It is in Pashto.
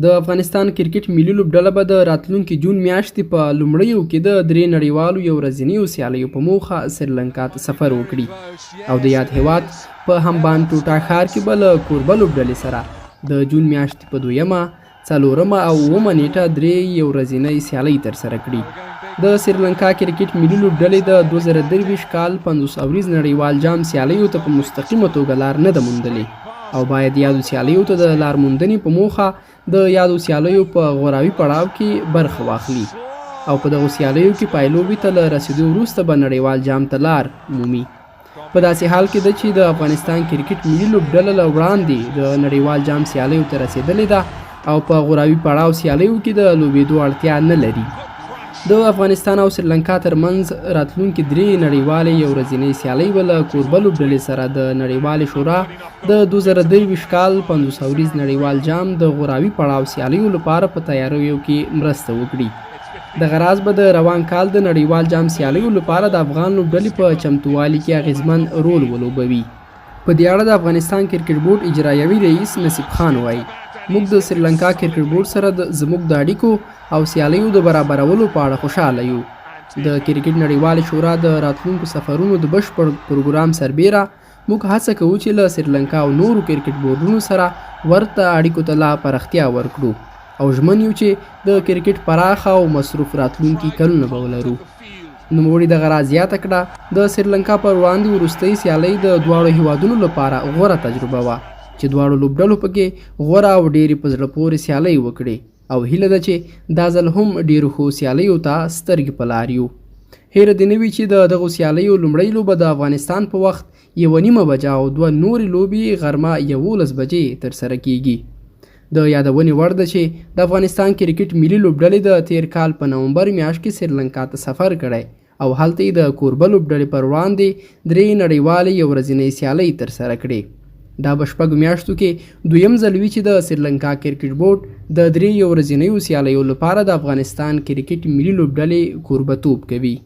د افغانستان کرکټ ملي لوبډله به د راتلونکي جون میاشتې په لومړیو کې د 3 نړیوالو یو ورځنیو سیالیو په موخه سریلانکا ته سفر وکړي او د یاد هیواد په همبانټوټا ښار کې به له کوربه لوبډلې سره د جون میاشتې په 2مه، 4مه او 9مه نیټه 3 یو ورځنۍ سیالۍ ترسره کړي. د سریلانکا کرکټ ملي لوبډلې د 2023 کال 50 اوریز نړیوال جام سیالیو ته په مستقیمه توګه لار نه ده موندلې او باید یادو سیالیو ته د لار موندنې په موخه د یادو سیالیو په غوراوي پړاو کې برخه واخلي او په دغو سیالیو کې پایلوبي ته له رسیدو وروسته به نړیوال جام ته لار مومي. په داسې حال کې ده چې د افغانستان کرکټ ملي لوبډله له وړاندې د نړیوال جام سیالیو ته رسیدلې ده او په غوراوي پړاو سیالیو کې د لوبېدو اړتیا نه لري. د افغانستان او سریلانکا ترمنځ راتلونکي 3 نړیوالې یو ورځنۍ سیالۍ به له کوربه لوبډلې سره د نړیوالې شورا د 2023 کال 50 اوریز نړیوال جام د غوراوي پړاو سیالیو لپاره په تیاریو کې مرسته وکړي. دغه راز به د روان کال د نړیوال جام سیالیو لپاره د افغان لوبډلې په چمتووالي کې اغیزمن رول ولوبوي. په دې اړه د افغانستان کرکټ بورډ اجرایوي رئیس نصیب خان وایي موږ د سریلانکا کرکټ بورډ سره زموږ د اړیکو او سیالیو د برابرولو په اړه خوشحاله یو. د کرکټ نړیوالې شورا د راتلونکو سفرونو د بشپړ پروګرام سربیره موږ هڅه کوو چې له سریلانکا او نورو کرکټ بورډونو سره ورته اړیکو ته لا پراختیا ورکړو او ژمن یو چې د کرکټ پراخه او مصروف راتلونکي کلونه به ولرو. نوموړي دغه راز زیاته کړه د سریلانکا پر وړاندې وروستۍ سیالۍ د دواړو هیوادونو لپاره غوره تجربه وه چې دواړو لوبډلو پکې غوره او ډېرې په زړه پورې سیالۍ وکړي او هیله ده چې دا ځل هم ډېرو ښو سیالیو ته سترګې په لار یو. هیره دې نه وي چې د دغو سیالیو لومړۍ لوبه د افغانستان په وخت 1:30 بجه او 2 نورې لوبې غرمه 11 بجې ترسره کیږي. د یادونې وړ ده چې د افغانستان کرکټ ملي لوبډلې د تیر کال په نومبر میاشت کې سریلانکا ته سفر کړی او هلته یې د کوربه لوبډلې پر وړاندې 3 نړیوالې یو ورځنۍ سیالۍ ترسره کړې. دا په 6 میاشتو کې دویم ځل وي چې د سریلانکا کرکټ بورډ د 3 یو ورځنیو سیالیو لپاره د افغانستان کرکټ ملي لوبډلې کوربه‌توب کوي.